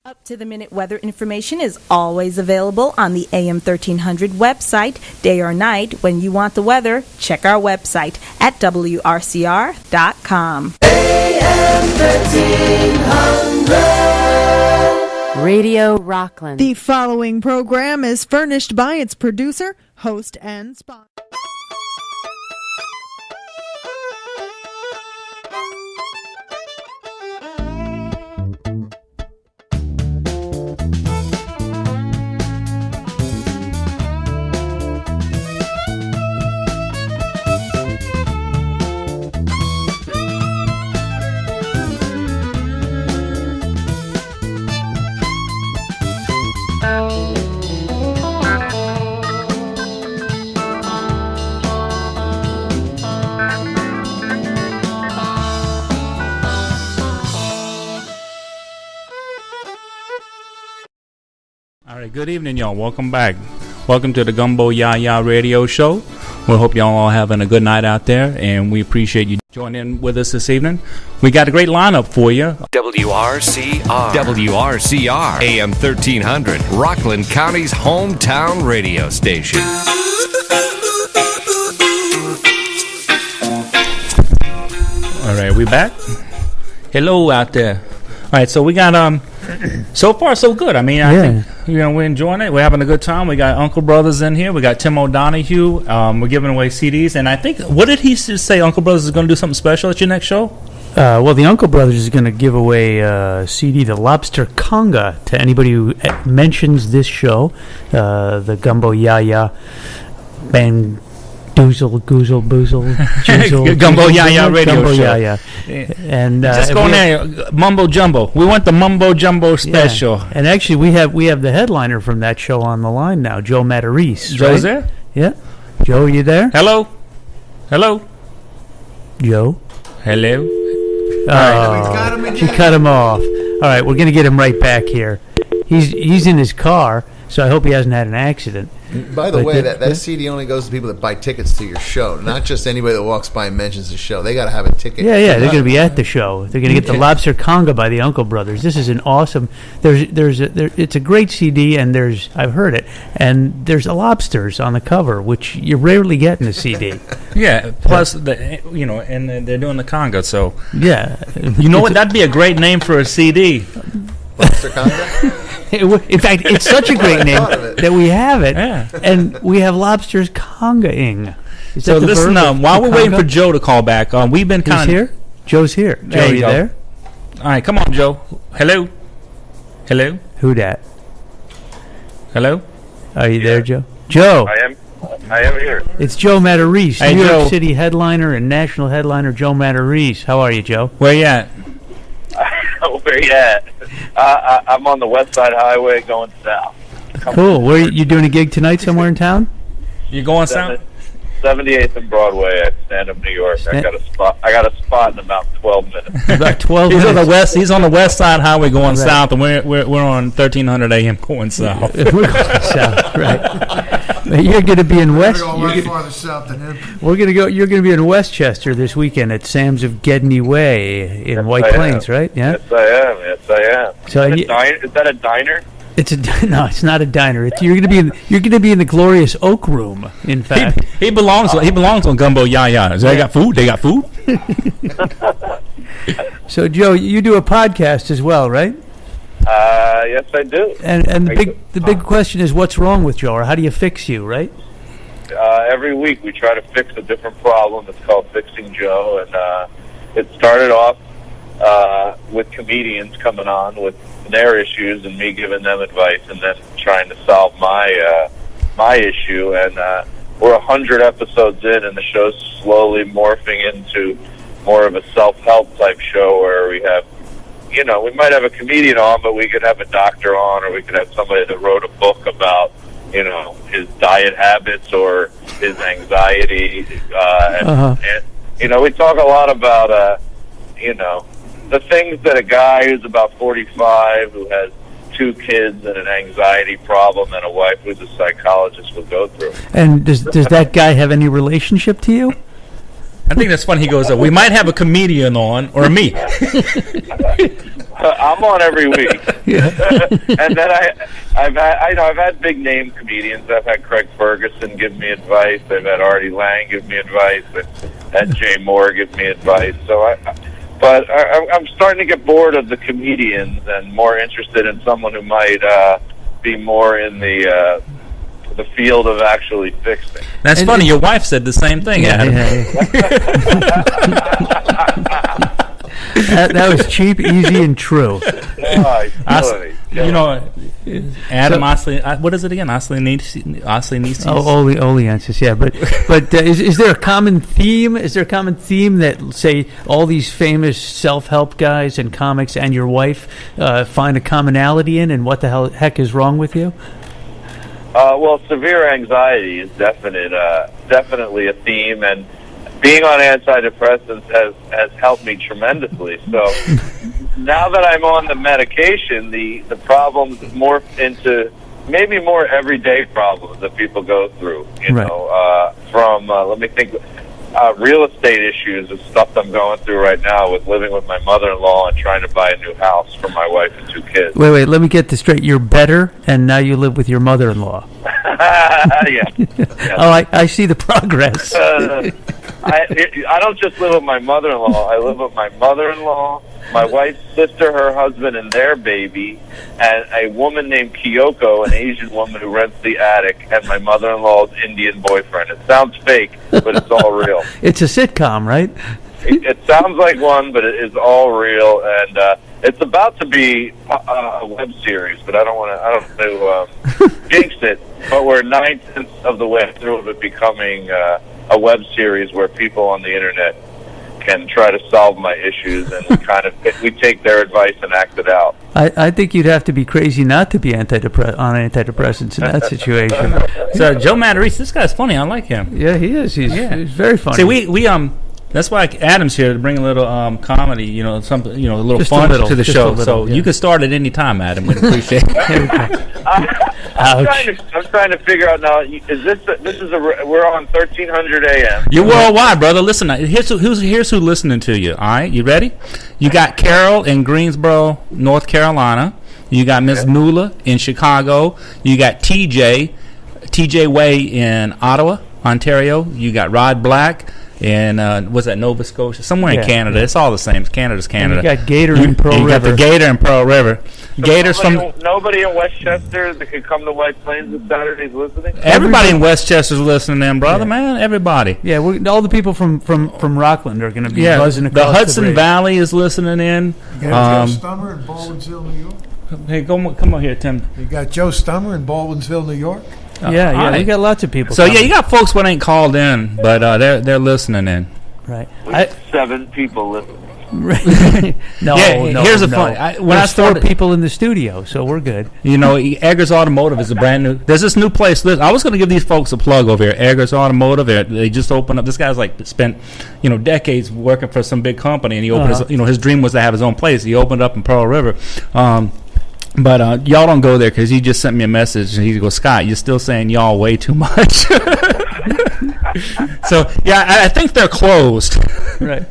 Up-to-the-minute weather information is always available on the AM 1300 website, day or night. When you want the weather, check our website at WRCR.com. AM 1300 Radio Rockland. The following program is furnished by its producer, host, and sponsor. Good evening, y'all. Welcome back. Welcome to the Gumbo YaYa radio show. We hope y'all all having a good night out there, and we appreciate you joining in with us this evening. We got a great lineup for you. WRCR, AM 1300, Rockland County's hometown radio station. All right, we back. Hello out there. All right, so we got so far so good. I mean, I think we're enjoying it. We're having a good time. We got Uncle Brothers in here. We got Tim O'Donohue. We're giving away CDs, and I think what did he say? Uncle Brothers is going to do something special at your next show. Well, the Uncle Brothers is going to give away a CD, the Lobster Conga, to anybody who mentions this show. The Gumbo YaYa Bang. Doozle, goozle, boozle, juzzle, Gumbo YaYa radio Gumbo show. YaYa. And just go in there, mumbo jumbo. We want the mumbo jumbo special. Yeah. And actually, we have the headliner from that show on the line now, Joe Matarese. Joe's right? there? Yeah. Joe, are you there? Hello? Hello? Joe? Hello? Oh, she cut him off. All right, we're going to get him right back here. He's in his car, so I hope he hasn't had an accident. By the way, that CD only goes to people that buy tickets to your show, not just anybody that walks by and mentions the show. They got to have a ticket. Yeah, they're going to be at the show. They're going to get the Lobster Conga by the Uncle Brothers. This is an awesome. It's a great CD, and I've heard it, and there's lobsters on the cover, which you rarely get in a CD. Yeah. Plus, and they're doing the conga, so yeah. You know what? That'd be a great name for a CD. Lobster Conga. In fact, it's such a great name that we have it, and we have lobsters conga-ing. So listen, while we're waiting for Joe to call back, we've been kind of here. Joe's here. Joe, are you there? All right, come on, Joe. Hello. Hello. Who dat? Hello. Are you there, Joe? Joe. I am here. It's Joe Matarese, hey, New Joe. York City headliner and national headliner Joe Matarese. How are you, Joe? Where you at? Where you at? I'm on the West Side Highway going south. Cool. Where you doing a gig tonight somewhere in town? You going south? 78th and Broadway at Stand-Up New York. I got a spot in about 12 minutes. About 12 he's minutes. On the west. He's on the West Side Highway going south, and we're on 1300 AM going south. We're going south, right? You're going to be in West. Farther south than him. We're going to go. You're going to be in Westchester this weekend at Sam's of Gedney Way in White Plains, right? Yeah. Yes, I am. So is that a diner? No, it's not a diner. You're going to be in the glorious Oak Room. In fact, he belongs on Gumbo YaYa. They got food. They got food. So, Joe, you do a podcast as well, right? Yes, I do. And the big question is, what's wrong with Joe, or how do you fix you, right? Every week we try to fix a different problem. It's called Fixing Joe, and it started off with comedians coming on with their issues and me giving them advice, and then trying to solve my issue. And we're 100 episodes in, and the show's slowly morphing into more of a self-help type show where we have, we might have a comedian on, but we could have a doctor on, or we could have somebody that wrote a book about, his diet habits or his anxiety. And we talk a lot about, the things that a guy who's about 45 who has 2 kids and an anxiety problem and a wife who's a psychologist will go through. And does that guy have any relationship to you? I think that's funny. He goes, we might have a comedian on, or me. I'm on every week. And then I've had big name comedians. I've had Craig Ferguson give me advice. I've had Artie Lang give me advice. I've had Jay Moore give me advice. But I'm starting to get bored of the comedians and more interested in someone who might be more in the field of actually fixing. That's funny. Your wife said the same thing, Adam. That was cheap, easy, and true. Adam what is it again? Oliensis. Oliensis, yeah. But is there a common theme? Is there a common theme that, say, all these famous self-help guys and comics and your wife find a commonality in, and what the heck is wrong with you? Well, severe anxiety is definitely a theme, and being on antidepressants has helped me tremendously. So now that I'm on the medication, the problems morph into maybe more everyday problems that people go through. You know, from let me think. Real estate issues is stuff I'm going through right now with living with my mother-in-law and trying to buy a new house for my wife and 2 kids. Wait, let me get this straight. You're better, and now you live with your mother-in-law. Yeah. Oh, I see the progress. I don't just live with my mother-in-law. I live with my mother-in-law, my wife's sister, her husband, and their baby, and a woman named Kyoko, an Asian woman who rents the attic, and my mother-in-law's Indian boyfriend. It sounds fake, but it's all real. It's a sitcom, right? It sounds like one, but it is all real, and it's about to be a web series, but I don't want to jinx it. But we're 9/10 of the way through of it becoming a web series where people on the internet can try to solve my issues, and we take their advice and act it out. I think you'd have to be crazy not to be on antidepressants in that situation. So Joe Matarese, this guy's funny. I like him. Yeah, he is. He's very funny. See, we that's why Adam's here to bring a little comedy, a little Just fun a to the show. So yeah. you can start at any time, Adam. We'd appreciate it. I'm trying to figure out now. We're on 1300 AM. You're worldwide, brother. Listen, here's who's listening to you. All right, you ready? You got Carol in Greensboro, North Carolina. You got Miss Nula in Chicago. You got TJ Way in Ottawa, Ontario. You got Rod Black in was that Nova Scotia? Somewhere in Canada. Yeah. It's all the same. Canada's Canada. And you got Gator in Pearl River. You got the Gator in Pearl River. So Gators nobody in Westchester that could come to White Plains this Saturday is listening. Everybody in Westchester's listening, then, brother, man. Everybody. Yeah, all the people from Rockland are going to be buzzing across the Hudson Valley is listening in. You got Joe Stummer in Baldwinsville, New York. Hey, come on here, Tim. You got Joe Stummer in Baldwinsville, New York. Yeah, we got lots of people. So you got folks that ain't called in, but they're listening in. Right. 7 people listening. No. Here's the fun. When I started, 4 people in the studio, so we're good. Eggers Automotive is a brand new. There's this new place. I was going to give these folks a plug over here. Eggers Automotive. They just opened up. This guy's spent decades working for some big company, and he opened his dream was to have his own place. He opened up in Pearl River. But y'all don't go there because he just sent me a message and he goes, Scott, you're still saying y'all way too much. So I think they're closed. Right.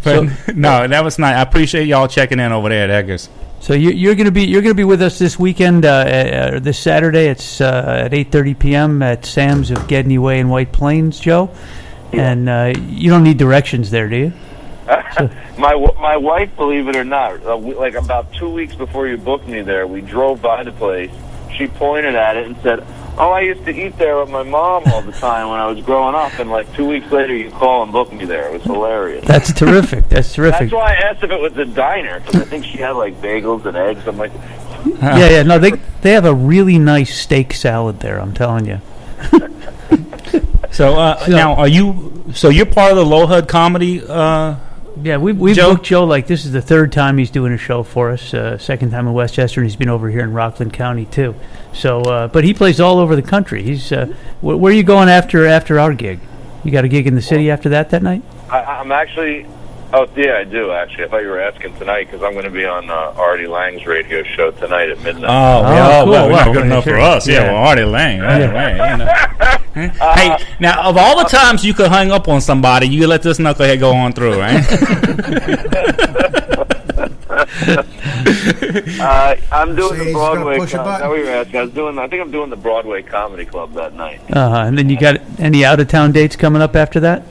But no, that was nice. I appreciate y'all checking in over there at Eggers. So you're gonna be with us this weekend, this Saturday. It's at 8:30 p.m. at Sam's of Gedney Way in White Plains, Joe. And you don't need directions there, do you? My wife, believe it or not, about 2 weeks before you booked me there, we drove by the place. She pointed at it and said, "Oh, I used to eat there with my mom all the time when I was growing up." And 2 weeks later, you call and book me there. It was hilarious. That's terrific. That's why I asked if it was a diner, because I think she had bagels and eggs. I'm like, yeah. No, they have a really nice steak salad there. I'm telling you. So now, are you? So you're part of the Low HUD comedy. Yeah, we've booked Joe. This is the 3rd time he's doing a show for us. 2nd time in Westchester, and he's been over here in Rockland County too. So, but he plays all over the country. He's where are you going after our gig? You got a gig in the city after that night? I'm actually. Oh, yeah, I do, actually. I thought you were asking tonight because I'm going to be on Artie Lang's radio show tonight at midnight. Cool. Well, not good enough for us. Yeah, well, Artie Lang. Right. Hey, now, of all the times you could hang up on somebody, you let this knucklehead go on through, right? I'm doing See, the he's gonna Broadway. push a button. Is that what you're asking? I think I'm doing the Broadway Comedy Club that night. And then you got any out-of-town dates coming up after that?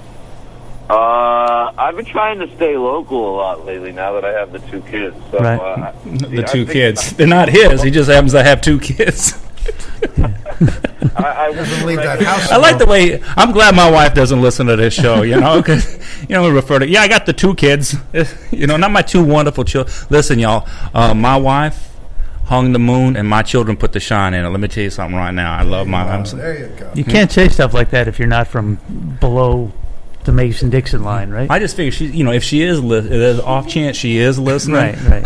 I've been trying to stay local a lot lately now that I have the 2 kids. So, Right. The 2 kids. They're not his. He just happens to have 2 kids. I Doesn't leave that house. I like the way. I'm glad my wife doesn't listen to this show. Because we refer to. Yeah, I got the 2 kids. Not my 2 wonderful children. Listen, y'all. My wife hung the moon, and my children put the shine in it. Let me tell you something right now. I love my. There you go. You can't say stuff like that if you're not from below the Mason-Dixon line, right? I just figure she. If she is, there's an off chance she is listening. Right.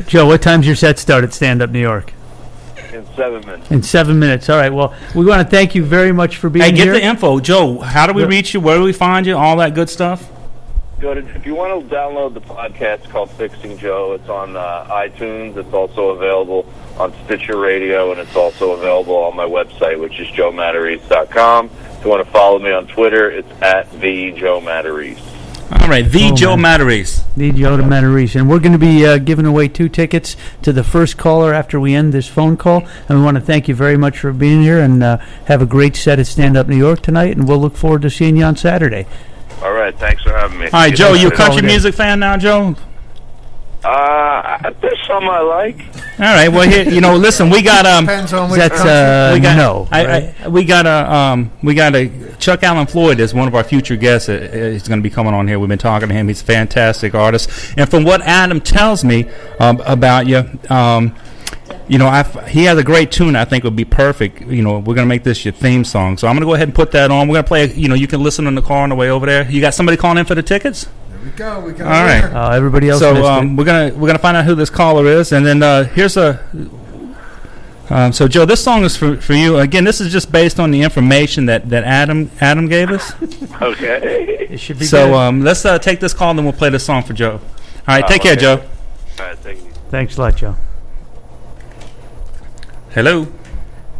Joe, what time's your set start at Stand Up New York? in 7 minutes. In 7 minutes. All right. Well, we want to thank you very much for being Hey, get here. the info. Joe, how do we reach you? Where do we find you? All that good stuff? If you want to download the podcast called Fixing Joe, it's on iTunes. It's also available on Stitcher Radio, and it's also available on my website, which is joematarese.com. If you want to follow me on Twitter, it's at the Joe Matarese. All right, the Joe Matarese. The Joe Matarese. And we're going to be giving away 2 tickets to the first caller after we end this phone call. And we want to thank you very much for being here, and have a great set at Stand Up New York tonight, and we'll look forward to seeing you on Saturday. All right, thanks for having me. All right, Joe, you a country music fan now, Joe? There's some I like. All right, well, here, listen, we got Depends on which That's country. we got no. we got a Chuck Allen Floyd is one of our future guests. He's going to be coming on here. We've been talking to him. He's a fantastic artist, and from what Adam tells me about you, he has a great tune. I think would be perfect. We're going to make this your theme song. So I'm going to go ahead and put that on. We're going to play. You can listen in the car on the way over there. You got somebody calling in for the tickets? We got all right. Everybody else. So missed it. we're gonna find out who this caller is, and then here's a. So Joe, this song is for you. Again, this is just based on the information that Adam gave us. Okay. It should be So good. let's take this call, and then we'll play this song for Joe. All right, take care, Joe. All right, thank you. Thanks a lot, Joe. Hello.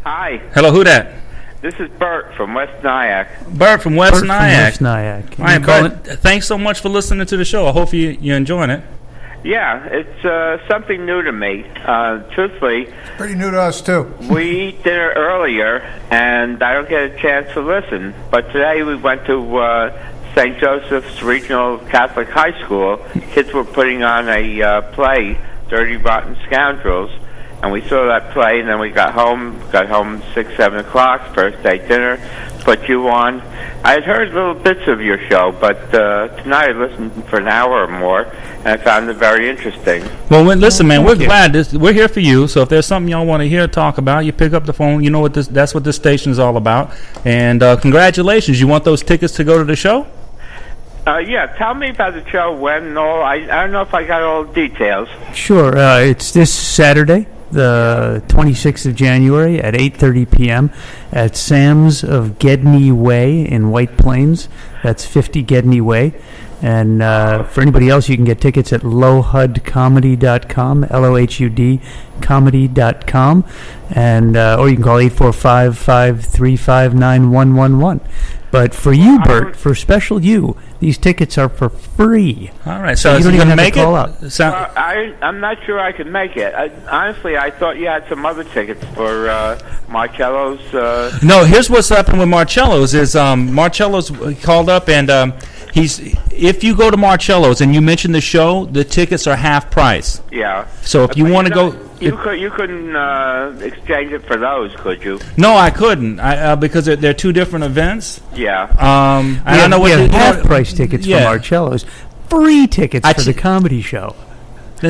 Hi, Hello, who that? this is Bert from West Nyack. Bert from West Bert from Nyack. West Nyack. All right, You calling- Bert. Thanks so much for listening to the show. I hope you're enjoying it. Yeah, it's something new to me. Truthfully, Pretty new to us, too. we eat dinner earlier, and I don't get a chance to listen. But today we went to St. Joseph's Regional Catholic High School. Kids were putting on a play, Dirty Rotten Scoundrels, and we saw that play, and then we got home 6, 7 o'clock, first day dinner, put you on. I had heard little bits of your show, but tonight I listened for an hour or more, and I found it very interesting. Well, listen, man, we're you. glad we're here for you. So if there's something y'all want to hear, talk about, you pick up the phone. You know what that's what this station is all about. And congratulations. You want those tickets to go to the show? Yeah, tell me about the show, when and all. I don't know if I got all the details. Sure. It's this Saturday, the 26th of January at 8:30 p.m. at Sam's of Gedney Way in White Plains. That's 50 Gedney Way. And for anybody else, you can get tickets at lohudcomedy.com, LOHUD comedy.com, and or you can call 845-535-9111. But for you, Bert, for special you, these tickets are for free. All right, so you don't you even going to have to make call it? up. I'm not sure I can make it. Honestly, I thought you had some other tickets for Marcello's. No, here's what's happened with Marcello's is Marcello's called up, and if you go to Marcello's and you mention the show, the tickets are half price. Yeah. So if you But want to go, you couldn't exchange it for those, could you? no, I couldn't, because they're 2 different events. Yeah. I don't know what we have the- half price tickets Yeah. for Marcello's, free tickets I for the t- comedy show.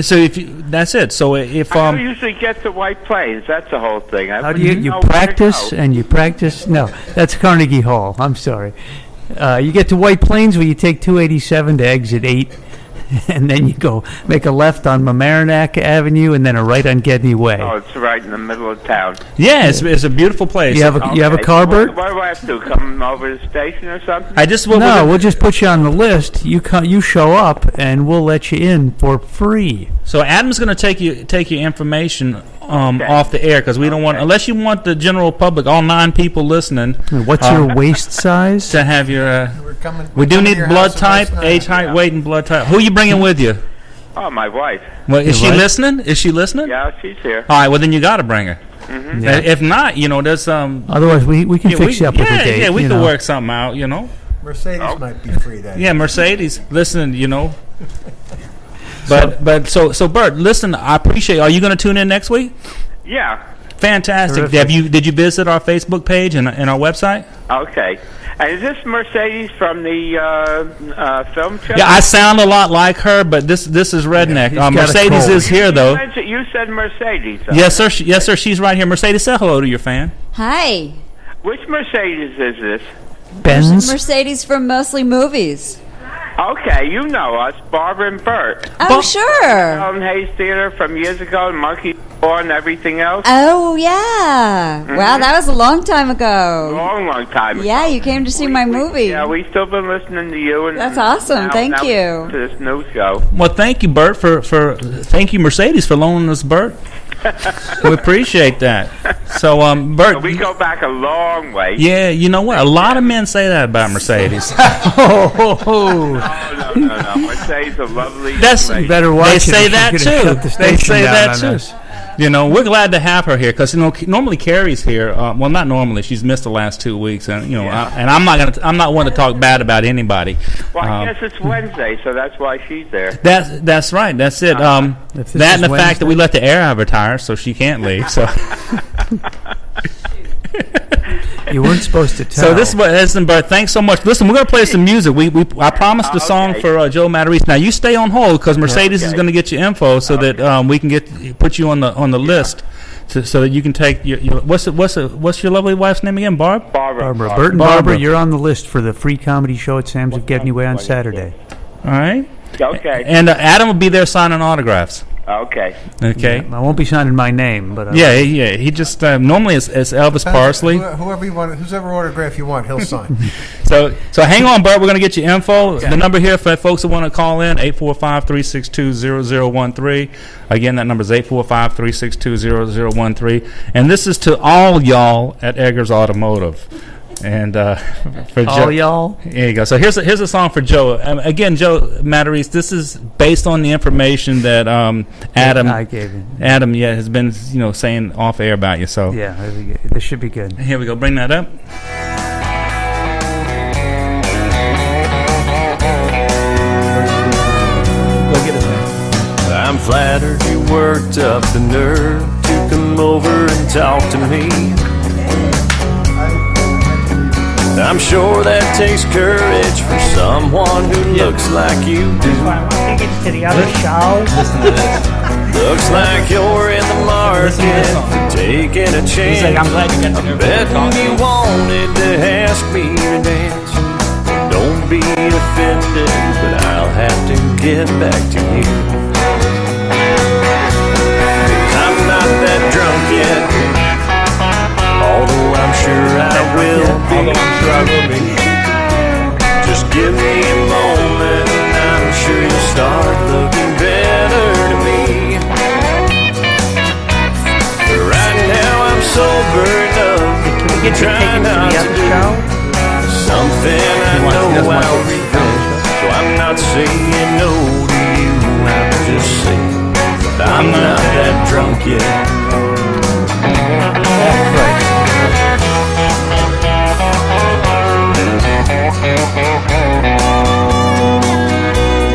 So that's it. So if How do you usually get to White Plains? That's the whole thing. How do you practice and you practice? No, that's Carnegie Hall. I'm sorry. You get to White Plains where you take 287 to exit 8, and then you go make a left on Mamaroneck Avenue and then a right on Gedney Way. Oh, it's right in the middle of town. yeah, it's a beautiful place. You have a car, Bert? What do I have to do? Come over to the station or something? We'll just put you on the list. You show up, and we'll let you in for free. So Adam's going to take your information off the air because we don't want, unless you want the general public, all 9 people listening. What's your waist size? To have your coming. We do coming to need your blood house and type, resting on age, it. height, weight, and blood type. Who are you bringing with you? Oh, my wife. Well, is she Your wife? listening? Is she listening? Yeah, she's here. All right. Well, then you got to bring her. Mm-hmm. Yeah. If not, there's Otherwise, we can fix you up with a date. Yeah, we you can know. work something out. Mercedes might be free that. Yeah, Mercedes. Listen, But so Bert, listen. I appreciate. Are you going to tune in next week? Yeah. Fantastic. Terrific. Did you visit our Facebook page and our website? Okay. And is this Mercedes from the film show? Yeah, I sound a lot like her, but this is redneck. he's got a Mercedes cold. is here though. You said Mercedes. Yes, sir. Yes, sir. She's right here. Mercedes, say hello to your fan. Hi. Which Mercedes is this? Benz. Mercedes from Mostly Movies. Okay, you know us, Barbara and Bert. Oh, sure. Ellen Hayes Theater from years ago, Monkey Paw and everything else. Oh, yeah. Wow, that was a long time ago. Long time ago. Yeah, you came to see my movie. Yeah, we've still been listening to you. And That's awesome. Thank you. To this new show. Well, thank you, Bert, thank you, Mercedes, for loaning us Bert. We appreciate that. So, Bert, We go back a long way. yeah, you know what? A lot of men say that about Mercedes. No. Mercedes a lovely That's lady. Better watch They it say if that you're gonna too. shut the They station say down that on too. us. We're glad to have her here because normally Carrie's here. Well, not normally. She's missed the last 2 weeks, and I'm not one to talk bad about anybody. Well, I guess it's Wednesday, so that's why she's there. That's right. That's it. If this That and is the fact that we Wednesday. let the air advertise, so she can't leave. So. You weren't supposed to tell. So this is what listen, Bert. Thanks so much. Listen, we're gonna play some music. I promised a song Okay. for Joe Matarese. Now you stay on hold because Mercedes is gonna get you info so that we can put you on the list so that you can take your what's your lovely wife's name again, Barb? Barbara. Bert and Barbara, you're on the list for the free comedy show at Sam's of Getting Away on Saturday. All right. Okay. And Adam will be there signing autographs. Okay. Okay. I won't be signing my name, but Yeah. He just normally it's Elvis Parsley. Whoever you want, whoever autograph you want, he'll sign. So hang on, Bert. We're going to get you info. The number here for folks who want to call in, 845-362-0013. Again, that number is 845-362-0013. And this is to all y'all at Eggers Automotive. And for all Joe, y'all. there you go. So here's a song for Joe. Again, Joe Matarese, this is based on the information that Adam I gave you. Adam has been saying off air about you. So Yeah, this should be good. here we go. Bring that up. Go get it. I'm flattered you worked up the nerve to come over and talk to me. I'm sure that takes courage for someone who looks like you do. To the other show. Listen to this. Looks like you're in the market for taking a chance. He's like, I'm glad you got the Betting you wanted to ask me to dance. Don't be offended, but I'll have to get back to you. 'Cause I'm not that drunk yet, although I'm sure I will be. Just give me a moment and I'm sure you'll start looking better to me. But right now I'm sober enough to try not to do something I know I'll regret. So I'm not saying no to you, I'm just saying that I'm not that drunk yet.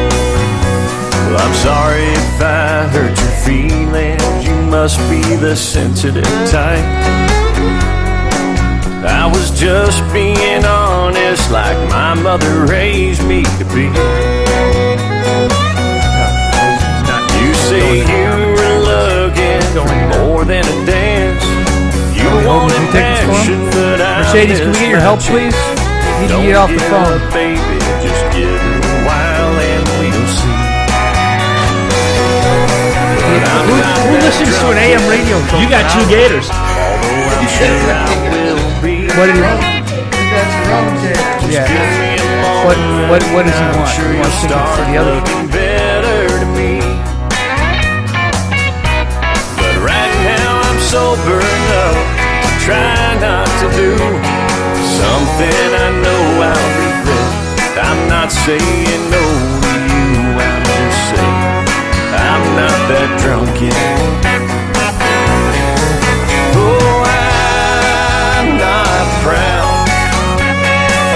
Well, I'm sorry if I hurt your feelings. You must be the sensitive type. I was just being honest, like my mother raised me to be. You say you were looking for more than a dance. You wanted passion, but I Mercedes, can we get your help, please? Need to get off the phone. Up, baby, just give it a while and we'll see. Who listens to an AM radio show? You got two gators. Although I'm sure I will be. What did he want? That's your own Jared. Yeah. Give me a What moment, does he I'm want? sure He you'll wants tickets start to the other. looking better to me. But right now I'm sober enough to try not to do something I know I'll regret. I'm not saying no to you, I'm just saying I'm not that drunk yet. Oh, I'm not proud,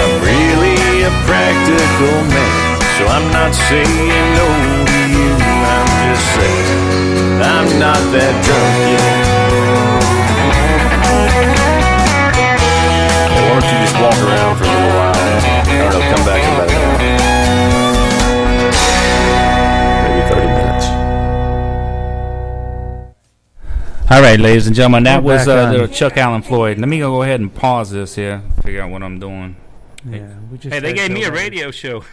I'm really a practical man, so I'm not saying no to you, I'm just saying I'm not that drunk yet. Why don't you just walk around for a little while? I don't know, come back in about an hour. Maybe 30 minutes. All right, ladies and gentlemen, that We're was back on. little Chuck Allen Floyd. Let me go ahead and pause this here, figure out what I'm doing. Yeah, we just Hey, they had gave me a Joe radio show.